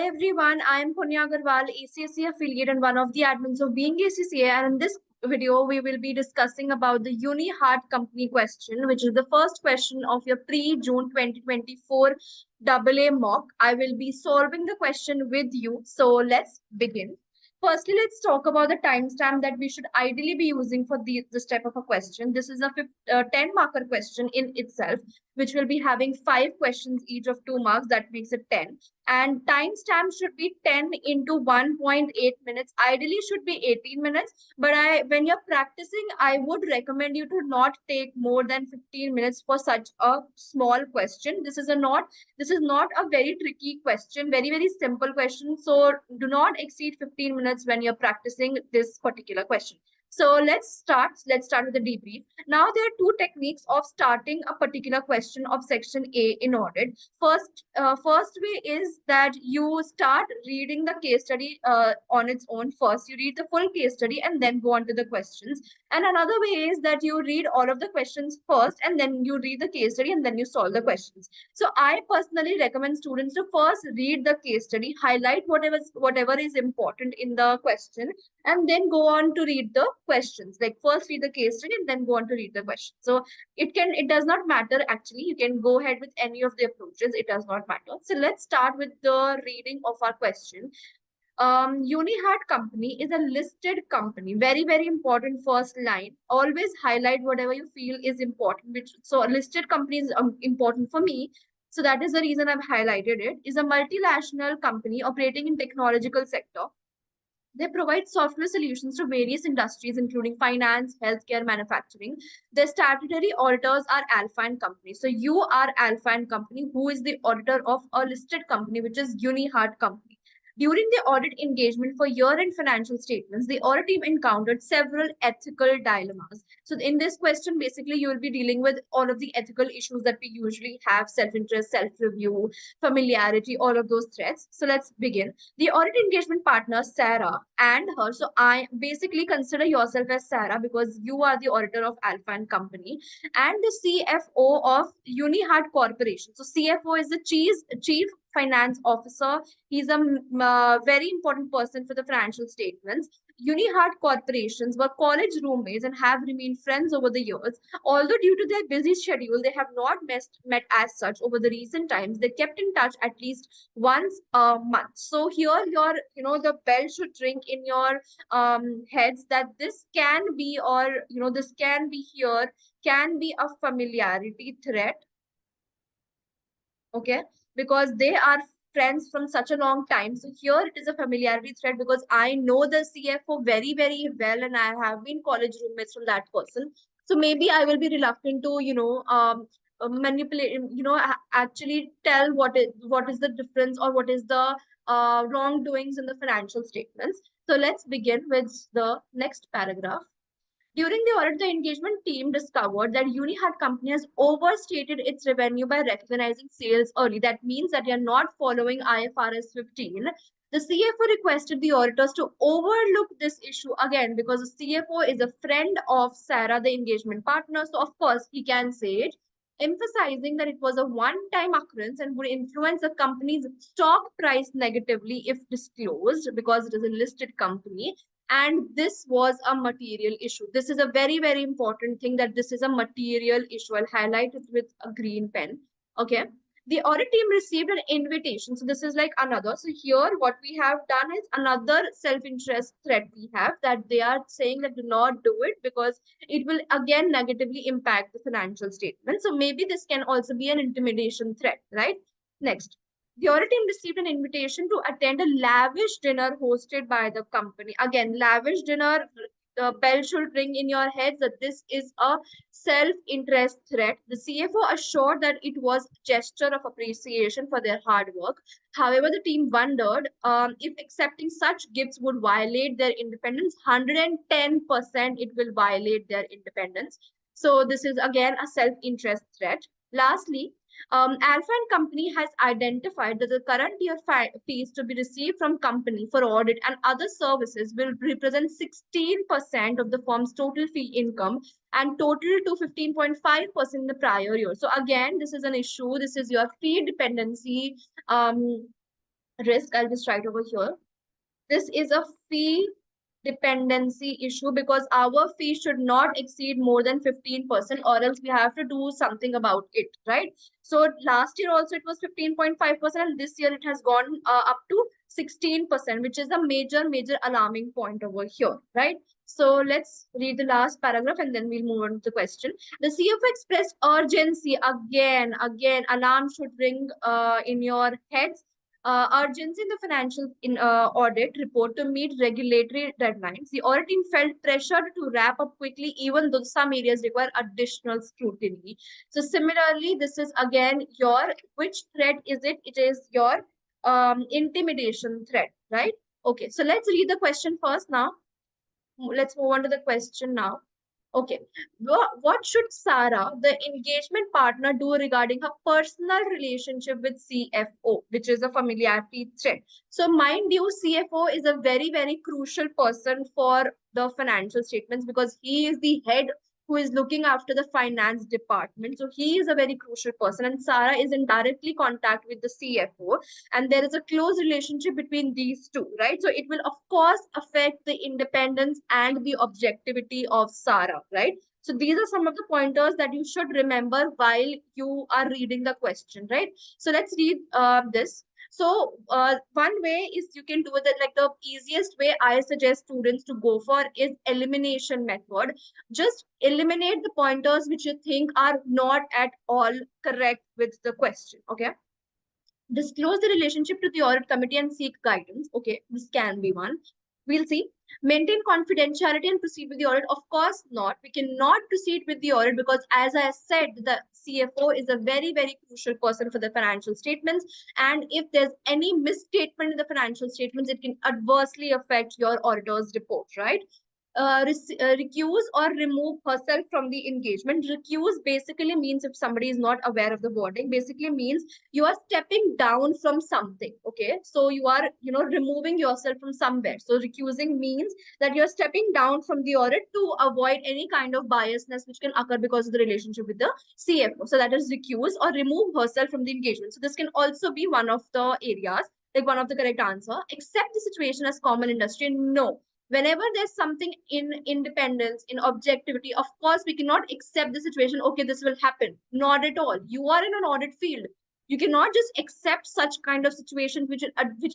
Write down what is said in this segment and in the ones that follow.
everyone, I am Punya Aggarwal, ACCA affiliate and one of the admins of Being ACCA. And in this video, we will be discussing about the Uniheart company question, which is the first question of your pre-June 2024 AA mock. I will be solving the question with you. So let's begin. Firstly, let's talk about the timestamp that we should ideally be using for this type of a question. This is a 10 marker question in itself, which will be having 5 questions each of 2 marks. That makes it 10. And timestamp should be 10 into 1.8 minutes. Ideally should be 18 minutes. But when you're practicing, I would recommend you to not take more than 15 minutes for such a small question. This is not a very tricky question, very simple question. So do not exceed 15 minutes when you're practicing this particular question. So let's start with the debrief. Now there are 2 techniques of starting a particular question of section A in audit. First way is that you start reading the case study on its own first. You read the full case study and then go on to the questions. And another way is that you read all of the questions first and then you read the case study and then you solve the questions. So I personally recommend students to first read the case study, highlight whatever is important in the question, and then go on to read the questions. Like first read the case study and then go on to read the questions. So it does not matter actually. You can go ahead with any of the approaches. It does not matter. So let's start with the reading of our question. Uniheart company is a listed company. Very important first line. Always highlight whatever you feel is important. So a listed company is important for me. So that is the reason I've highlighted it. Is a multinational company operating in technological sector. They provide software solutions to various industries, including finance, healthcare, manufacturing. Their statutory auditors are Alpha and Company. So you are Alpha and Company, who is the auditor of a listed company, which is Uniheart Company. During the audit engagement for year-end financial statements, the audit team encountered several ethical dilemmas. So in this question, basically, you will be dealing with all of the ethical issues that we usually have: self-interest, self-review, familiarity, all of those threats. So let's begin. The audit engagement partner, Sarah, and her. So I basically consider yourself as Sarah because you are the auditor of Alpha and Company, and the CFO of Uniheart Corporation. So CFO is the chief finance officer. He's a very important person for the financial statements. Uniheart corporations were college roommates and have remained friends over the years. Although due to their busy schedule, they have not met as such over the recent times. They kept in touch at least once a month. So here the bell should ring in your heads that this can be, or this can be here, can be a familiarity threat. Okay, because they are friends from such a long time. So here it is a familiarity threat because I know the CFO very well and I have been college roommates from that person. So maybe I will be reluctant to manipulate, actually tell what is the difference or what is the wrongdoings in the financial statements. So let's begin with the next paragraph. During the audit, the engagement team discovered that Uniheart company has overstated its revenue by recognizing sales early. That means that they are not following IFRS 15. The CFO requested the auditors to overlook this issue again because the CFO is a friend of Sarah, the engagement partner. So, of course, he can say it, emphasizing that it was a one-time occurrence and would influence the company's stock price negatively if disclosed because it is a listed company. And this was a material issue. This is a very important thing, that this is a material issue. I'll highlight it with a green pen. Okay. The audit team received an invitation. So this is like another. So here what we have done is another self-interest threat we have, that they are saying that do not do it because it will again negatively impact the financial statement. So maybe this can also be an intimidation threat, right? Next. The audit team received an invitation to attend a lavish dinner hosted by the company. Again, lavish dinner, the bell should ring in your head that this is a self-interest threat. The CFO assured that it was a gesture of appreciation for their hard work. However, the team wondered if accepting such gifts would violate their independence. 110% it will violate their independence. So this is again a self-interest threat. Lastly, Alpha and Company has identified that the current year fees to be received from company for audit and other services will represent 16% of the firm's total fee income and total to 15.5% in the prior year. So again, this is an issue. This is your fee dependency risk, I'll just write over here. This is a fee dependency issue because our fee should not exceed more than 15%, or else we have to do something about it, right? So last year also it was 15.5%, and this year it has gone up to 16%, which is a major alarming point over here, right? So let's read the last paragraph and then we'll move on to the question. The CFO expressed urgency. Again, alarm should ring in your heads. Urgency in the financial audit report to meet regulatory deadlines. The audit team felt pressured to wrap up quickly, even though some areas require additional scrutiny. So similarly, this is again your, which threat is it? It is your intimidation threat, right? Okay, so let's read the question first now. Let's move on to the question now. Okay. What should Sarah, the engagement partner, do regarding her personal relationship with CFO, which is a familiarity threat? So, mind you, CFO is a very crucial person for the financial statements because he is the head who is looking after the finance department. So, he is a very crucial person, and Sarah is in directly contact with the CFO, and there is a close relationship between these two, right? So, it will, of course, affect the independence and the objectivity of Sarah, right? So these are some of the pointers that you should remember while you are reading the question, right? So let's read this. So one way is you can do it, like the easiest way I suggest students to go for is elimination method. Just eliminate the pointers which you think are not at all correct with the question, okay? Disclose the relationship to the audit committee and seek guidance. Okay, this can be one. We'll see. Maintain confidentiality and proceed with the audit. Of course not. We cannot proceed with the audit because, as I said, the CFO is a very crucial person for the financial statements. And if there's any misstatement in the financial statements, it can adversely affect your auditor's report, right? Recuse or remove herself from the engagement. Recuse basically means, if somebody is not aware of the wording, basically means you are stepping down from something. Okay, so you are, removing yourself from somewhere. So recusing means that you're stepping down from the audit to avoid any kind of biasness which can occur because of the relationship with the CFO. So that is recuse or remove herself from the engagement. So this can also be one of the areas, like one of the correct answer. Accept the situation as common industry. No, whenever there's something in independence, in objectivity, of course we cannot accept the situation, okay, this will happen. Not at all. You are in an audit field. You cannot just accept such kind of situations which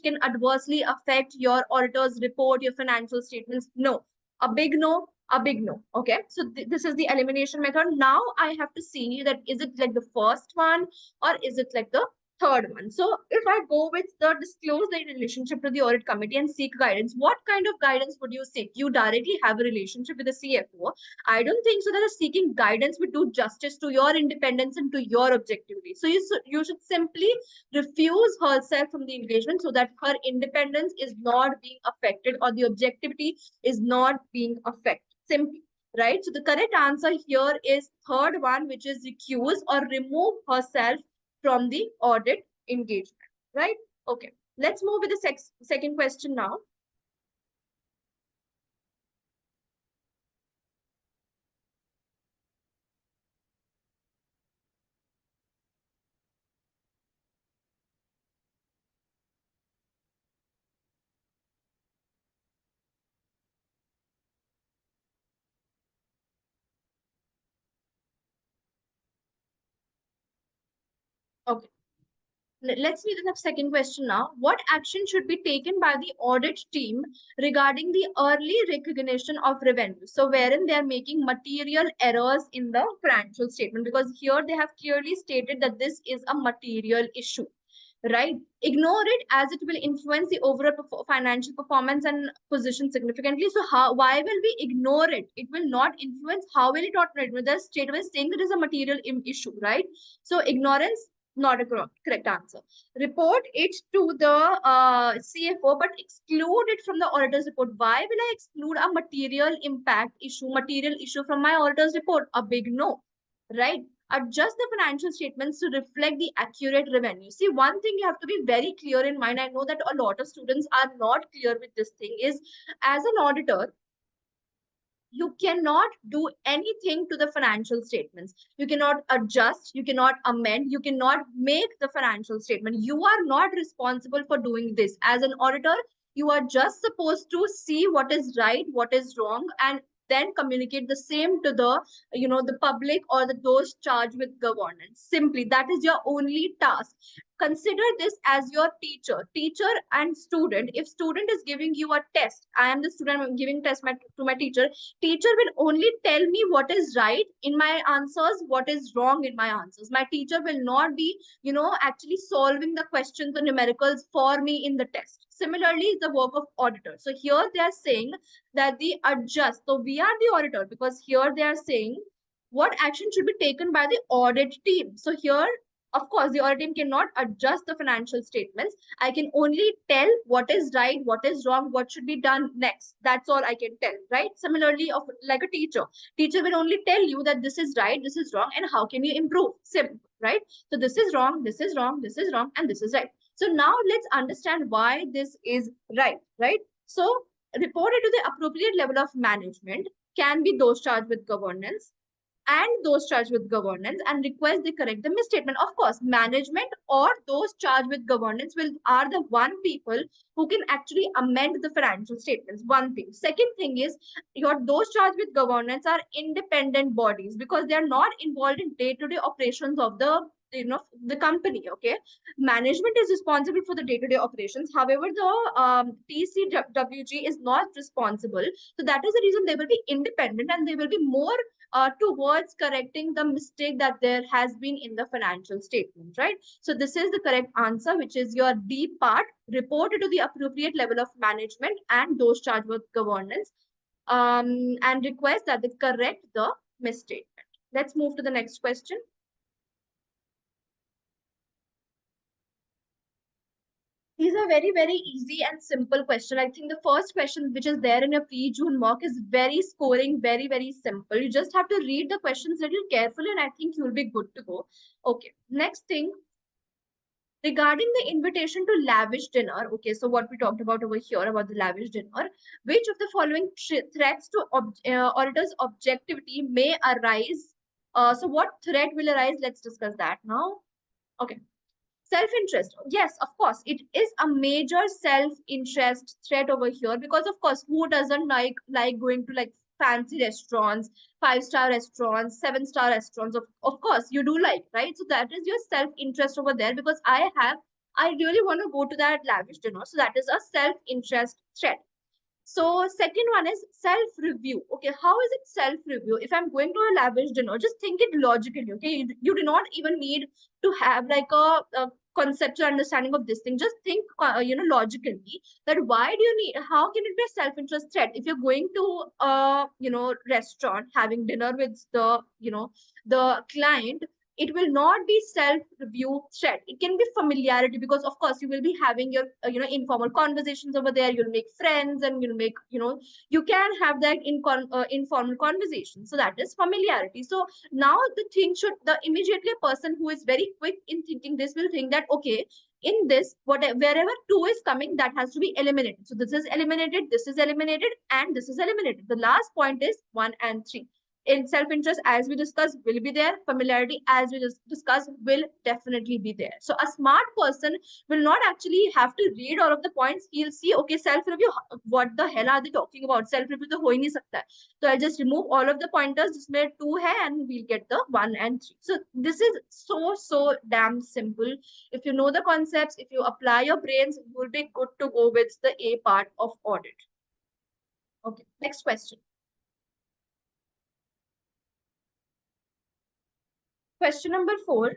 can adversely affect your auditor's report, your financial statements. No, a big no, a big no. Okay, so this is the elimination method. Now I have to see that is it like the first one or is it like the third one. So if I go with the disclose the relationship to the audit committee and seek guidance, what kind of guidance would you seek? You directly have a relationship with the CFO. I don't think so that seeking guidance would do justice to your independence and to your objectivity. So you should simply refuse herself from the engagement so that her independence is not being affected or the objectivity is not being affected. Simply. Right. So the correct answer here is third one, which is recuse or remove herself from the audit engagement, right? Okay, let's move with the second question now. Okay. Let's read the second question now. What action should be taken by the audit team regarding the early recognition of revenue? So wherein they are making material errors in the financial statement, because here they have clearly stated that this is a material issue, right? Ignore it as it will influence the overall financial performance and position significantly. So why will we ignore it? It will not influence. How will it not? The statement is saying that it is a material issue, right? So ignorance, not a correct answer. Report it to the CFO, but exclude it from the auditor's report. Why will I exclude a material issue from my auditor's report? A big no, right? Adjust the financial statements to reflect the accurate revenue. See, one thing you have to be very clear in mind. I know that a lot of students are not clear with this thing is, as an auditor, you cannot do anything to the financial statements. You cannot adjust, you cannot amend, you cannot make the financial statement. You are not responsible for doing this. As an auditor, you are just supposed to see what is right, what is wrong, and then communicate the same to the the public or those charged with governance. Simply, that is your only task. Consider this as your teacher and student. If student is giving you a test, I am the student, I'm giving test to my teacher will only tell me what is right in my answers, what is wrong in my answers. My teacher will not be actually solving the questions, the numericals for me in the test. Similarly is the work of auditor. So here they are saying that the adjust, so we are the auditor, because here they are saying what action should be taken by the audit team. So here, of course, the audit team cannot adjust the financial statements. I can only tell what is right, what is wrong, what should be done next. That's all I can tell, right? Similarly, of like a teacher will only tell you that this is right, this is wrong, and how can you improve. Simple, right? So this is wrong, this is wrong, this is wrong, and this is right. So now let's understand why this is right, right? So reported to the appropriate level of management can be those charged with governance and those charged with governance, and request they correct the misstatement. Of course, management or those charged with governance will are the one people who can actually amend the financial statements. One thing. Second thing is, your those charged with governance are independent bodies, because they are not involved in day-to-day operations of the company. Okay, management is responsible for the day-to-day operations. However, the TCWG is not responsible. So that is the reason they will be independent, and they will be more towards correcting the mistake that there has been in the financial statement, right? So this is the correct answer, which is your D part, reported to the appropriate level of management and those charged with governance, and request that they correct the misstatement. Let's move to the next question. These are very, very easy and simple question. I think the first question, which is there in your pre-June mock, is very scoring, very, very simple. You just have to read the questions a little carefully, and I think you'll be good to go. Okay, next thing. Regarding the invitation to lavish dinner, okay, so what we talked about over here about the lavish dinner, which of the following threats to auditor's objectivity may arise? So what threat will arise? Let's discuss that now. Okay. Self-interest. Yes, of course, it is a major self-interest threat over here, because of course, who doesn't like going to like fancy restaurants, five-star restaurants, seven-star restaurants? Of course, you do like, right? So that is your self-interest over there, because I really want to go to that lavish dinner. So that is a self-interest threat. So second one is self-review. Okay, how is it self-review? If I'm going to a lavish dinner, just think it logically. Okay, you do not even need to have like a conceptual understanding of this thing. Just think, logically, that why do you need? How can it be a self-interest threat if you're going to a restaurant having dinner with the client? It will not be self-review threat. It can be familiarity, because of course you will be having your informal conversations over there. You'll make friends, and you'll make you can have that informal conversation. So that is familiarity. So now the thing should the immediately a person who is very quick in thinking this will think that, okay, in this, whatever wherever 2 is coming, that has to be eliminated. So this is eliminated, this is eliminated, and this is eliminated. The last point is 1 and 3. In self-interest, as we discussed, will be there. Familiarity, as we just discussed, will definitely be there. So a smart person will not actually have to read all of the points. He'll see, okay, self-review, what the hell are they talking about? Self-review to ho hi nahi sakta hai. So I'll just remove all of the pointers, jisme 2 hai, and we'll get the 1 and 3. So this is so damn simple. If you know the concepts, if you apply your brains, you will be good to go with the A part of audit. Okay, next question. Question number 4.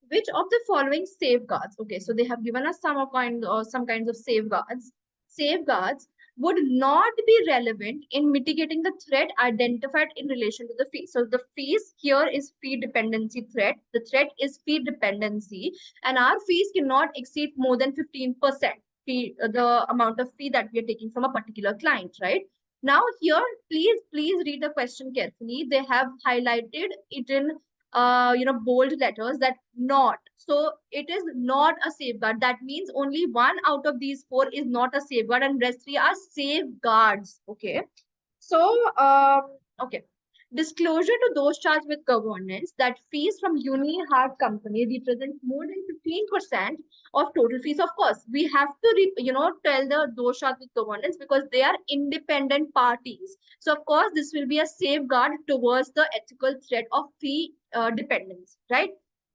Which of the following safeguards? Okay, so they have given us some kinds of safeguards. Safeguards would not be relevant in mitigating the threat identified in relation to the fee. So the fees here is fee dependency threat. The threat is fee dependency, and our fees cannot exceed more than 15% fee, the amount of fee that we are taking from a particular client, right? Now here, please read the question carefully. They have highlighted it in bold letters that not. So it is not a safeguard. That means only one out of these four is not a safeguard, and rest three are safeguards. Okay. So, okay. Disclosure to those charged with governance that fees from Uniheart company represent more than 15% of total fees. Of course, we have to, tell the those charged with governance because they are independent parties. So, of course, this will be a safeguard towards the ethical threat of fee dependence, right?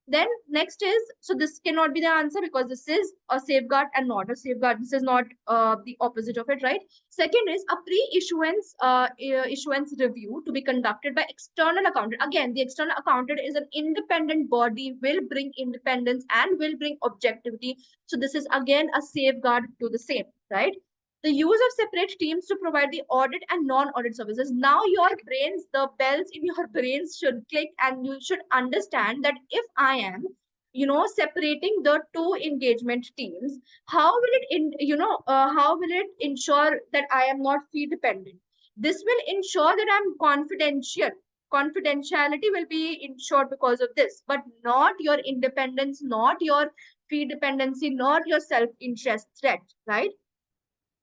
Then next is, so this cannot be the answer because this is a safeguard and not a safeguard. This is not the opposite of it, right? Second is a pre-issuance issuance review to be conducted by external accountant. Again, the external accountant is an independent body, will bring independence and will bring objectivity. So this is again a safeguard to the same, right? The use of separate teams to provide the audit and non-audit services. Now your brains, the bells in your brains should click, and you should understand that if I am, separating the two engagement teams, how will it how will it ensure that I am not fee dependent? This will ensure that I'm confidential. Confidentiality will be ensured because of this, but not your independence, not your fee dependency, not your self-interest threat, right?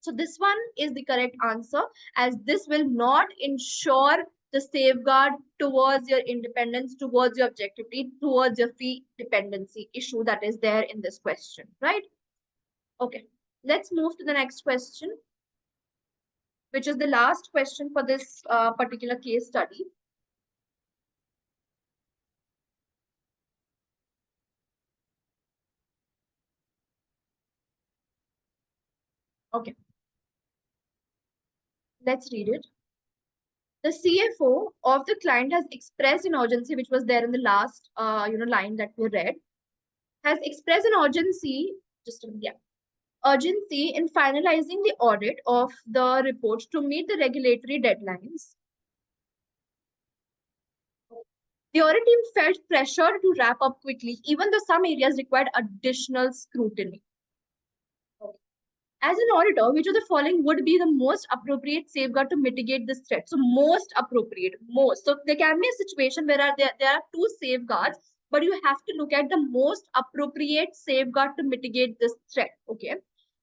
So this one is the correct answer, as this will not ensure the safeguard towards your independence, towards your objectivity, towards your fee dependency issue that is there in this question, right? Okay, let's move to the next question, which is the last question for this particular case study. Okay, let's read it. The CFO of the client has expressed an urgency, which was there in the last line that we read, has expressed an urgency, just yeah, urgency in finalizing the audit of the report to meet the regulatory deadlines. The audit team felt pressure to wrap up quickly, even though some areas required additional scrutiny. As an auditor, which of the following would be the most appropriate safeguard to mitigate this threat? So most appropriate, most. So there can be a situation where there are two safeguards, but you have to look at the most appropriate safeguard to mitigate this threat. Okay.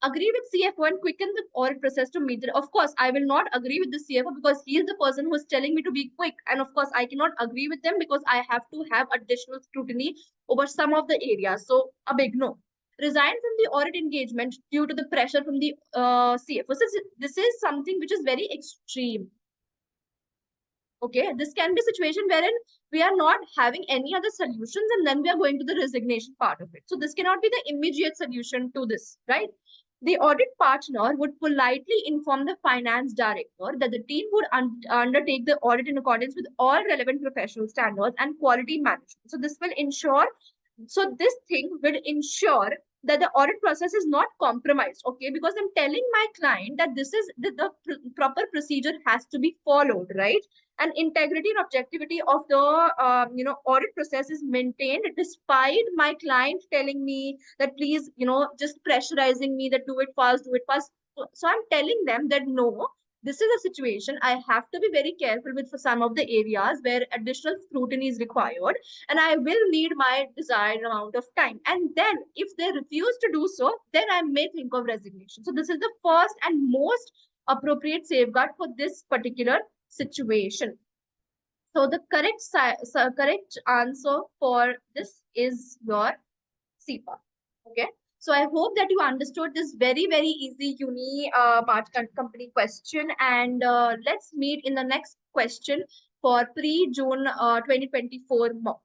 Agree with CFO and quicken the audit process to meet it. Of course, I will not agree with the CFO because he is the person who is telling me to be quick. And of course, I cannot agree with them because I have to have additional scrutiny over some of the areas. So a big no. Resign from the audit engagement due to the pressure from the CFO. So this is something which is very extreme. Okay, this can be a situation wherein we are not having any other solutions and then we are going to the resignation part of it. So this cannot be the immediate solution to this, right? The audit partner would politely inform the finance director that the team would undertake the audit in accordance with all relevant professional standards and quality management. So this will ensure, so this thing will ensure that the audit process is not compromised, okay? Because I'm telling my client that this is the proper procedure has to be followed, right? And integrity and objectivity of the audit process is maintained despite my client telling me that please just pressurizing me that do it fast, do it fast. So I'm telling them that no, this is a situation I have to be very careful with for some of the areas where additional scrutiny is required, and I will need my desired amount of time. And then if they refuse to do so, then I may think of resignation. So this is the first and most appropriate safeguard for this particular situation. So the correct answer for this is your CPA. Okay. So I hope that you understood this very easy Uniheart company question. And let's meet in the next question for pre-June 2024 mock.